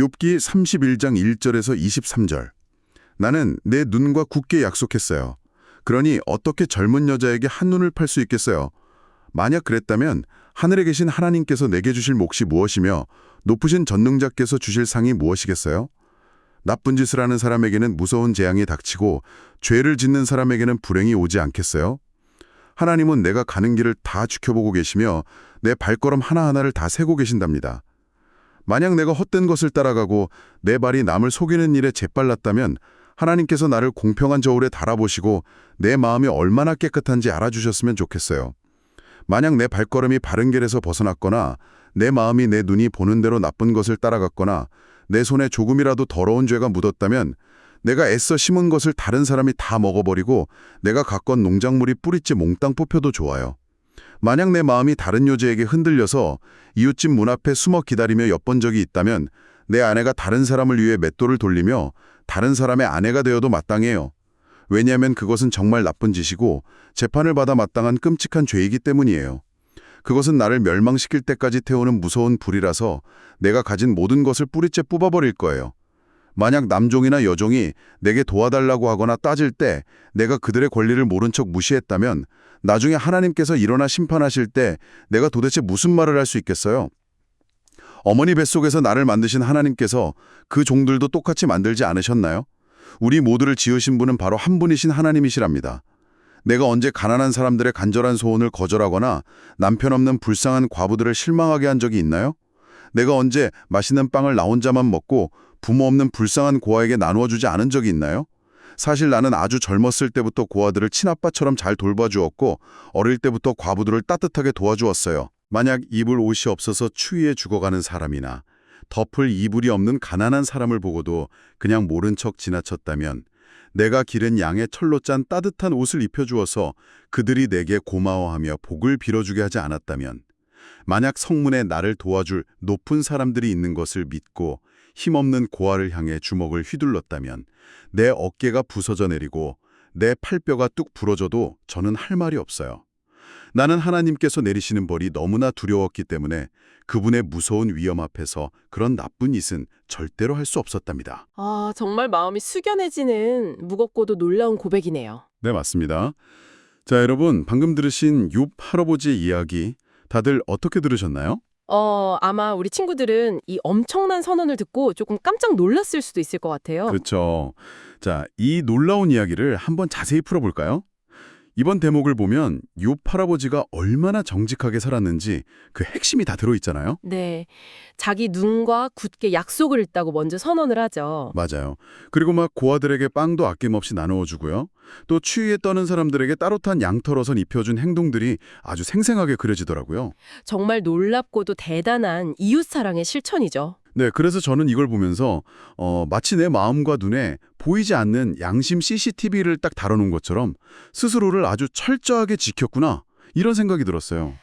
욥기 31장 1절에서 23절. 나는 내 눈과 굳게 약속했어요. 그러니 어떻게 젊은 여자에게 한눈을 팔 수 있겠어요? 만약 그랬다면 하늘에 계신 하나님께서 내게 주실 몫이 무엇이며 높으신 전능자께서 주실 상이 무엇이겠어요? 나쁜 짓을 하는 사람에게는 무서운 재앙이 닥치고 죄를 짓는 사람에게는 불행이 오지 않겠어요? 하나님은 내가 가는 길을 다 지켜보고 계시며 내 발걸음 하나하나를 다 세고 계신답니다. 만약 내가 헛된 것을 따라가고 내 발이 남을 속이는 일에 재빨랐다면 하나님께서 나를 공평한 저울에 달아보시고 내 마음이 얼마나 깨끗한지 알아주셨으면 좋겠어요. 만약 내 발걸음이 바른 길에서 벗어났거나 내 마음이 내 눈이 보는 대로 나쁜 것을 따라갔거나 내 손에 조금이라도 더러운 죄가 묻었다면 내가 애써 심은 것을 다른 사람이 다 먹어버리고 내가 가꾼 농작물이 뿌리째 몽땅 뽑혀도 좋아요. 만약 내 마음이 다른 여자에게 흔들려서 이웃집 문 앞에 숨어 기다리며 엿본 적이 있다면 내 아내가 다른 사람을 위해 맷돌을 돌리며 다른 사람의 아내가 되어도 마땅해요. 왜냐하면 그것은 정말 나쁜 짓이고 재판을 받아 마땅한 끔찍한 죄이기 때문이에요. 그것은 나를 멸망시킬 때까지 태우는 무서운 불이라서 내가 가진 모든 것을 뿌리째 뽑아버릴 거예요. 만약 남종이나 여종이 내게 도와달라고 하거나 따질 때 내가 그들의 권리를 모른 척 무시했다면 나중에 하나님께서 일어나 심판하실 때 내가 도대체 무슨 말을 할 수 있겠어요? 어머니 뱃속에서 나를 만드신 하나님께서 그 종들도 똑같이 만들지 않으셨나요? 우리 모두를 지으신 분은 바로 한 분이신 하나님이시랍니다. 내가 언제 가난한 사람들의 간절한 소원을 거절하거나 남편 없는 불쌍한 과부들을 실망하게 한 적이 있나요? 내가 언제 맛있는 빵을 나 혼자만 먹고 부모 없는 불쌍한 고아에게 나누어 주지 않은 적이 있나요? 사실 나는 아주 젊었을 때부터 고아들을 친아빠처럼 잘 돌봐주었고 어릴 때부터 과부들을 따뜻하게 도와주었어요. 만약 입을 옷이 없어서 추위에 죽어가는 사람이나 덮을 이불이 없는 가난한 사람을 보고도 그냥 모른 척 지나쳤다면 내가 기른 양의 철로 짠 따뜻한 옷을 입혀주어서 그들이 내게 고마워하며 복을 빌어주게 하지 않았다면 만약 성문에 나를 도와줄 높은 사람들이 있는 것을 믿고 힘없는 고아를 향해 주먹을 휘둘렀다면 내 어깨가 부서져 내리고 내 팔뼈가 뚝 부러져도 저는 할 말이 없어요. 나는 하나님께서 내리시는 벌이 너무나 두려웠기 때문에 그분의 무서운 위엄 앞에서 그런 나쁜 짓은 절대로 할 수 없었답니다. 아, 정말 마음이 숙연해지는 무겁고도 놀라운 고백이네요. 네, 맞습니다. 자, 여러분, 방금 들으신 욥 할아버지의 이야기 다들 어떻게 들으셨나요? 아마 우리 친구들은 이 엄청난 선언을 듣고 조금 깜짝 놀랐을 수도 있을 것 같아요. 그렇죠. 자, 이 놀라운 이야기를 한번 자세히 풀어볼까요? 이번 대목을 보면 욥 할아버지가 얼마나 정직하게 살았는지 그 핵심이 다 들어있잖아요. 네, 자기 눈과 굳게 약속을 했다고 먼저 선언을 하죠. 맞아요. 그리고 막 고아들에게 빵도 아낌없이 나누어 주고요. 또 추위에 떠는 사람들에게 따뜻한 양털옷을 입혀준 행동들이 아주 생생하게 그려지더라고요. 정말 놀랍고도 대단한 이웃사랑의 실천이죠. 네, 그래서 저는 이걸 보면서 마치 내 마음과 눈에 보이지 않는 양심 CCTV를 딱 다뤄놓은 것처럼 스스로를 아주 철저하게 지켰구나 이런 생각이 들었어요.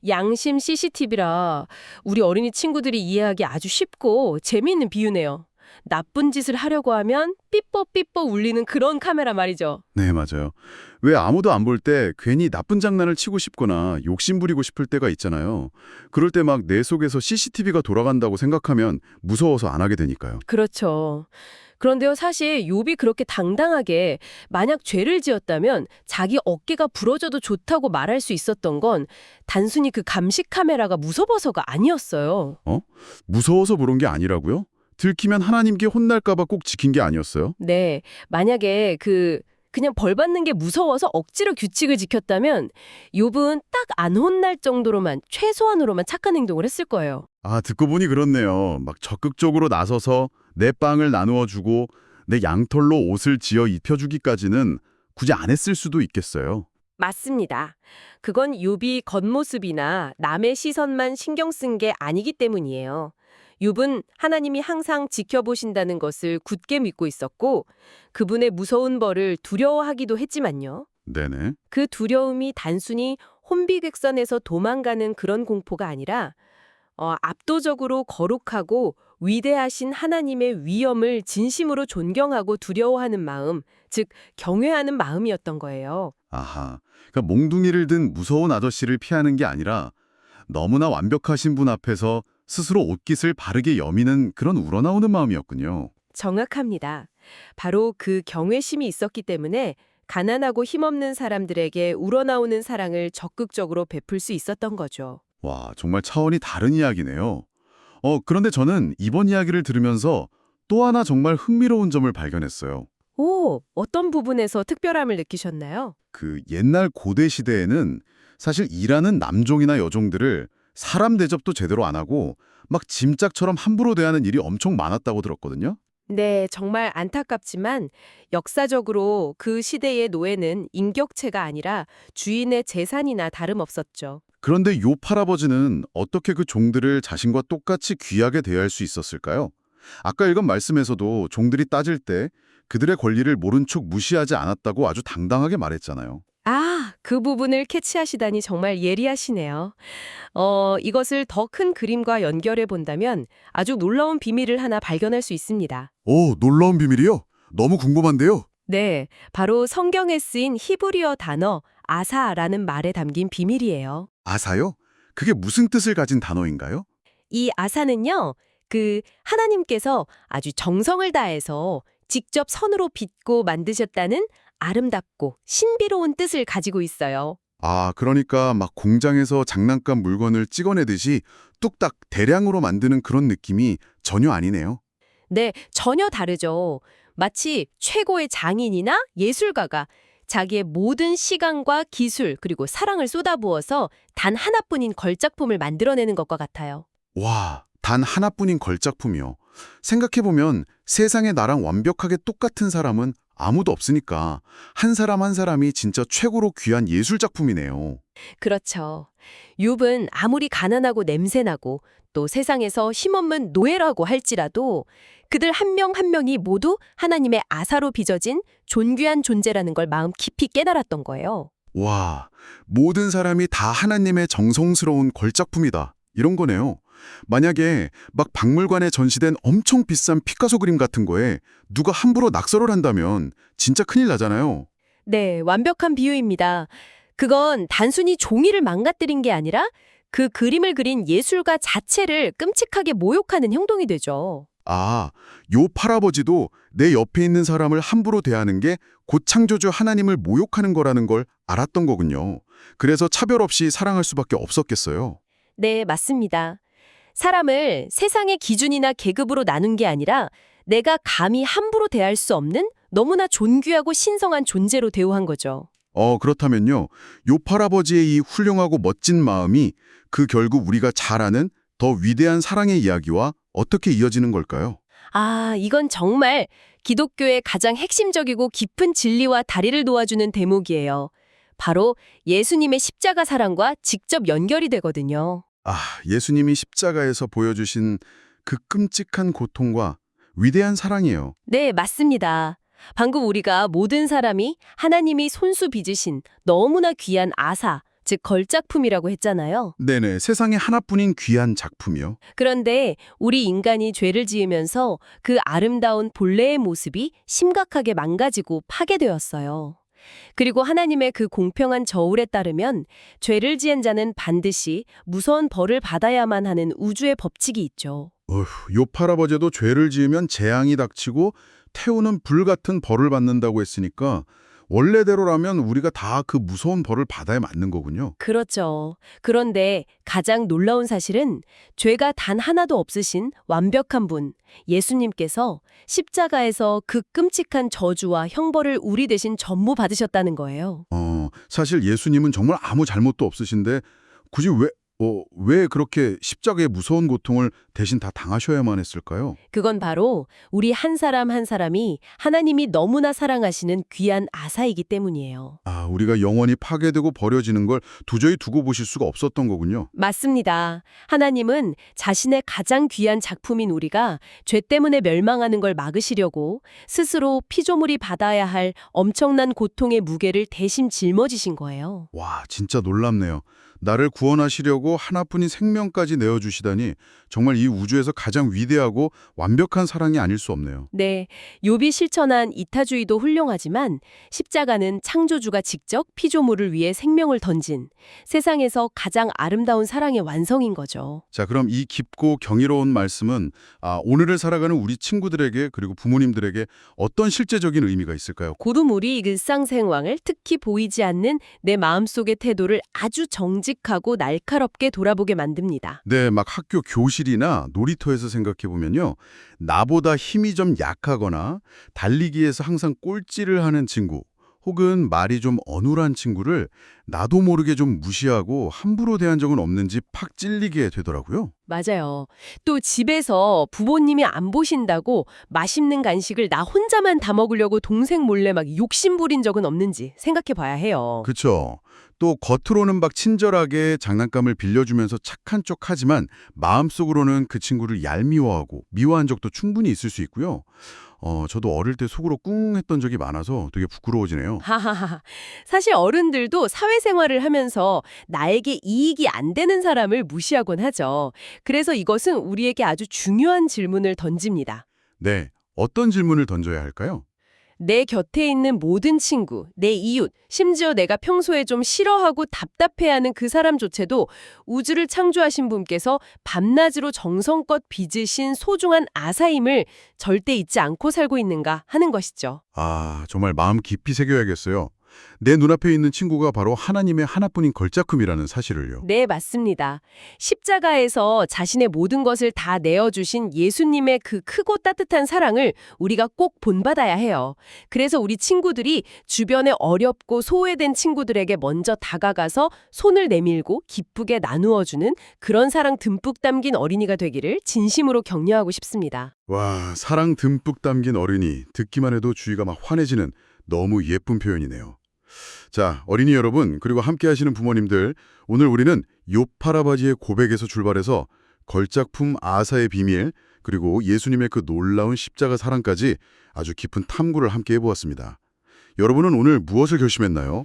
양심 CCTV라 우리 어린이 친구들이 이해하기 아주 쉽고 재미있는 비유네요. 나쁜 짓을 하려고 하면 삐뽀삐뽀 울리는 그런 카메라 말이죠. 네, 맞아요. 왜 아무도 안 볼 때 괜히 나쁜 장난을 치고 싶거나 욕심 부리고 싶을 때가 있잖아요. 그럴 때 막 내 속에서 CCTV가 돌아간다고 생각하면 무서워서 안 하게 되니까요. 그렇죠. 그런데요, 사실 욥이 그렇게 당당하게 만약 죄를 지었다면 자기 어깨가 부러져도 좋다고 말할 수 있었던 건 단순히 그 감시 카메라가 무서워서가 아니었어요. 무서워서 그런 게 아니라고요? 들키면 하나님께 혼날까 봐 꼭 지킨 게 아니었어요? 네, 만약에 그냥 벌 받는 게 무서워서 억지로 규칙을 지켰다면 욥은 딱 안 혼날 정도로만 최소한으로만 착한 행동을 했을 거예요. 아, 듣고 보니 그렇네요. 막 적극적으로 나서서 내 빵을 나누어 주고 내 양털로 옷을 지어 입혀주기까지는 굳이 안 했을 수도 있겠어요. 맞습니다. 그건 욥이 겉모습이나 남의 시선만 신경 쓴 게 아니기 때문이에요. 욥은 하나님이 항상 지켜보신다는 것을 굳게 믿고 있었고 그분의 무서운 벌을 두려워하기도 했지만요. 네네. 그 두려움이 단순히 혼비백산에서 도망가는 그런 공포가 아니라 압도적으로 거룩하고 위대하신 하나님의 위엄을 진심으로 존경하고 두려워하는 마음, 즉 경외하는 마음이었던 거예요. 아하. 그러니까 몽둥이를 든 무서운 아저씨를 피하는 게 아니라 너무나 완벽하신 분 앞에서 스스로 옷깃을 바르게 여미는 그런 우러나오는 마음이었군요. 정확합니다. 바로 그 경외심이 있었기 때문에 가난하고 힘없는 사람들에게 우러나오는 사랑을 적극적으로 베풀 수 있었던 거죠. 와, 정말 차원이 다른 이야기네요. 그런데 저는 이번 이야기를 들으면서 또 하나 정말 흥미로운 점을 발견했어요. 오, 어떤 부분에서 특별함을 느끼셨나요? 그 옛날 고대 시대에는 사실 일하는 남종이나 여종들을 사람 대접도 제대로 안 하고 막 짐짝처럼 함부로 대하는 일이 엄청 많았다고 들었거든요. 네, 정말 안타깝지만 역사적으로 그 시대의 노예는 인격체가 아니라 주인의 재산이나 다름없었죠. 그런데 요 할아버지는 어떻게 그 종들을 자신과 똑같이 귀하게 대할 수 있었을까요? 아까 읽은 말씀에서도 종들이 따질 때 그들의 권리를 모른 척 무시하지 않았다고 아주 당당하게 말했잖아요. 아, 그 부분을 캐치하시다니 정말 예리하시네요. 이것을 더 큰 그림과 연결해 본다면 아주 놀라운 비밀을 하나 발견할 수 있습니다. 오, 놀라운 비밀이요? 너무 궁금한데요. 네, 바로 성경에 쓰인 히브리어 단어 아사라는 말에 담긴 비밀이에요. 아사요? 그게 무슨 뜻을 가진 단어인가요? 이 아사는요, 하나님께서 아주 정성을 다해서 직접 손으로 빚고 만드셨다는 아름답고 신비로운 뜻을 가지고 있어요. 아, 그러니까 막 공장에서 장난감 물건을 찍어내듯이 뚝딱 대량으로 만드는 그런 느낌이 전혀 아니네요. 네, 전혀 다르죠. 마치 최고의 장인이나 예술가가 자기의 모든 시간과 기술 그리고 사랑을 쏟아부어서 단 하나뿐인 걸작품을 만들어내는 것과 같아요. 와, 단 하나뿐인 걸작품이요. 생각해보면 세상에 나랑 완벽하게 똑같은 사람은 아무도 없으니까 한 사람 한 사람이 진짜 최고로 귀한 예술작품이네요. 그렇죠. 욥은 아무리 가난하고 냄새나고 또 세상에서 힘없는 노예라고 할지라도 그들 한 명 한 명이 모두 하나님의 아사로 빚어진 존귀한 존재라는 걸 마음 깊이 깨달았던 거예요. 와, 모든 사람이 다 하나님의 정성스러운 걸작품이다. 이런 거네요. 만약에 막 박물관에 전시된 엄청 비싼 피카소 그림 같은 거에 누가 함부로 낙서를 한다면 진짜 큰일 나잖아요. 네, 완벽한 비유입니다. 그건 단순히 종이를 망가뜨린 게 아니라 그 그림을 그린 예술가 자체를 끔찍하게 모욕하는 행동이 되죠. 아, 요 할아버지도 내 옆에 있는 사람을 함부로 대하는 게 곧 창조주 하나님을 모욕하는 거라는 걸 알았던 거군요. 그래서 차별 없이 사랑할 수밖에 없었겠어요. 네, 맞습니다. 사람을 세상의 기준이나 계급으로 나눈 게 아니라 내가 감히 함부로 대할 수 없는 너무나 존귀하고 신성한 존재로 대우한 거죠. 그렇다면요. 요 할아버지의 이 훌륭하고 멋진 마음이 그 결국 우리가 잘 아는 더 위대한 사랑의 이야기와 어떻게 이어지는 걸까요? 아, 이건 정말 기독교의 가장 핵심적이고 깊은 진리와 다리를 놓아주는 대목이에요. 바로 예수님의 십자가 사랑과 직접 연결이 되거든요. 아, 예수님이 십자가에서 보여주신 그 끔찍한 고통과 위대한 사랑이에요. 네, 맞습니다. 방금 우리가 모든 사람이 하나님이 손수 빚으신 너무나 귀한 아사, 즉 걸작품이라고 했잖아요. 네네, 세상에 하나뿐인 귀한 작품이요. 그런데 우리 인간이 죄를 지으면서 그 아름다운 본래의 모습이 심각하게 망가지고 파괴되었어요. 그리고 하나님의 그 공평한 저울에 따르면 죄를 지은 자는 반드시 무서운 벌을 받아야만 하는 우주의 법칙이 있죠. 요 할아버지도 죄를 지으면 재앙이 닥치고 태우는 불 같은 벌을 받는다고 했으니까 원래대로라면 우리가 다 그 무서운 벌을 받아야 맞는 거군요. 그렇죠. 그런데 가장 놀라운 사실은 죄가 단 하나도 없으신 완벽한 분, 예수님께서 십자가에서 그 끔찍한 저주와 형벌을 우리 대신 전무 받으셨다는 거예요. 사실 예수님은 정말 아무 잘못도 없으신데 굳이 왜 그렇게 십자가의 무서운 고통을 대신 다 당하셔야만 했을까요? 그건 바로 우리 한 사람 한 사람이 하나님이 너무나 사랑하시는 귀한 아사이기 때문이에요. 아, 우리가 영원히 파괴되고 버려지는 걸 도저히 두고 보실 수가 없었던 거군요. 맞습니다. 하나님은 자신의 가장 귀한 작품인 우리가 죄 때문에 멸망하는 걸 막으시려고 스스로 피조물이 받아야 할 엄청난 고통의 무게를 대신 짊어지신 거예요. 와, 진짜 놀랍네요. 나를 구원하시려고 하나뿐인 생명까지 내어주시다니 정말 이 우주에서 가장 위대하고 완벽한 사랑이 아닐 수 없네요. 네, 욥이 실천한 이타주의도 훌륭하지만 십자가는 창조주가 직접 피조물을 위해 생명을 던진 세상에서 가장 아름다운 사랑의 완성인 거죠. 자, 그럼 이 깊고 경이로운 말씀은 오늘을 살아가는 우리 친구들에게 그리고 부모님들에게 어떤 실제적인 의미가 있을까요? 고름 우리 일상생활을 특히 보이지 않는 내 마음속의 태도를 아주 정직하고 날카롭게 돌아보게 만듭니다. 네, 막 학교 교실이나 놀이터에서 생각해보면요. 나보다 힘이 좀 약하거나 달리기에서 항상 꼴찌를 하는 친구, 혹은 말이 좀 어눌한 친구를 나도 모르게 좀 무시하고 함부로 대한 적은 없는지 팍 찔리게 되더라고요. 맞아요. 또 집에서 부모님이 안 보신다고 맛있는 간식을 나 혼자만 다 먹으려고 동생 몰래 막 욕심 부린 적은 없는지 생각해 봐야 해요. 그쵸. 또 겉으로는 막 친절하게 장난감을 빌려주면서 착한 척 하지만 마음속으로는 그 친구를 얄미워하고 미워한 적도 충분히 있을 수 있고요. 저도 어릴 때 속으로 꿍 했던 적이 많아서 되게 부끄러워지네요. 하하하. 사실 어른들도 사회생활을 하면서 나에게 이익이 안 되는 사람을 무시하곤 하죠. 그래서 이것은 우리에게 아주 중요한 질문을 던집니다. 네, 어떤 질문을 던져야 할까요? 내 곁에 있는 모든 친구, 내 이웃, 심지어 내가 평소에 좀 싫어하고 답답해하는 그 사람조차도 우주를 창조하신 분께서 밤낮으로 정성껏 빚으신 소중한 아사임을 절대 잊지 않고 살고 있는가 하는 것이죠. 정말 마음 깊이 새겨야겠어요. 내 눈앞에 있는 친구가 바로 하나님의 하나뿐인 걸작품이라는 사실을요. 네, 맞습니다. 십자가에서 자신의 모든 것을 다 내어주신 예수님의 그 크고 따뜻한 사랑을 우리가 꼭 본받아야 해요. 그래서 우리 친구들이 주변에 어렵고 소외된 친구들에게 먼저 다가가서 손을 내밀고 기쁘게 나누어주는 그런 사랑 듬뿍 담긴 어린이가 되기를 진심으로 격려하고 싶습니다. 와, 사랑 듬뿍 담긴 어른이 듣기만 해도 주위가 막 환해지는 너무 예쁜 표현이네요. 자, 어린이 여러분, 그리고 함께 하시는 부모님들, 오늘 우리는 욥 할아버지의 고백에서 출발해서 걸작품 아사의 비밀, 그리고 예수님의 그 놀라운 십자가 사랑까지 아주 깊은 탐구를 함께 해보았습니다. 여러분은 오늘 무엇을 결심했나요?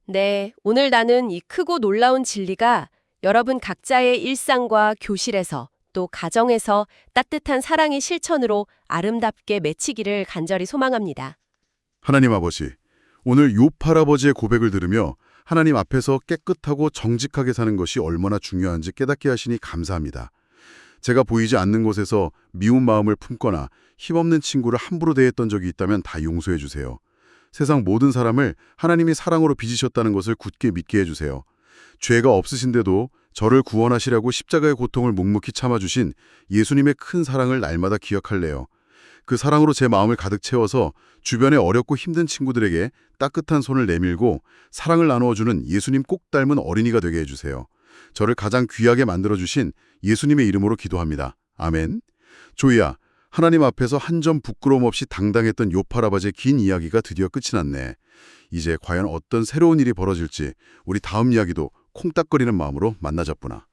네, 오늘 나는 이 크고 놀라운 진리가 여러분 각자의 일상과 교실에서 또 가정에서 따뜻한 사랑의 실천으로 아름답게 맺히기를 간절히 소망합니다. 하나님 아버지, 오늘 욥 할아버지의 고백을 들으며 하나님 앞에서 깨끗하고 정직하게 사는 것이 얼마나 중요한지 깨닫게 하시니 감사합니다. 제가 보이지 않는 곳에서 미운 마음을 품거나 힘없는 친구를 함부로 대했던 적이 있다면 다 용서해 주세요. 세상 모든 사람을 하나님이 사랑으로 빚으셨다는 것을 굳게 믿게 해주세요. 죄가 없으신데도 저를 구원하시려고 십자가의 고통을 묵묵히 참아주신 예수님의 큰 사랑을 날마다 기억할래요. 그 사랑으로 제 마음을 가득 채워서 주변에 어렵고 힘든 친구들에게 따뜻한 손을 내밀고 사랑을 나누어주는 예수님 꼭 닮은 어린이가 되게 해주세요. 저를 가장 귀하게 만들어주신 예수님의 이름으로 기도합니다. 아멘. 조이야, 하나님 앞에서 한 점 부끄러움 없이 당당했던 욥 할아버지의 긴 이야기가 드디어 끝이 났네. 이제 과연 어떤 새로운 일이 벌어질지 우리 다음 이야기도 콩닥거리는 마음으로 만나자꾸나.